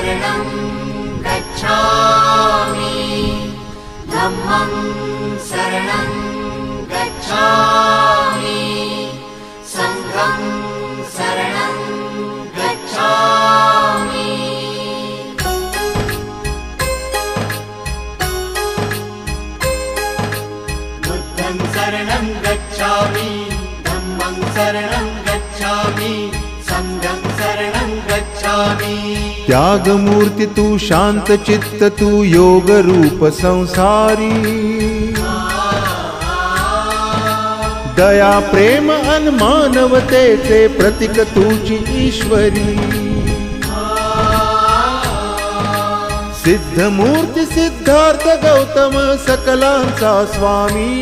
शरणं गच्छामि धम्मं शरणं गच्छामि संघं शरणं गच्छामि। बुद्धं शरणं गच्छामि धम्मं शरणं गच्छामि संघं शरणं गच्छामि। त्याग मूर्ति तू शांत चित्त तू योग रूप संसारी, दया प्रेम अन मानवतेचे प्रतीक तुझी ईश्वरी। सिद्ध मूर्ति सिद्धार्थ गौतम सकलांचा स्वामी,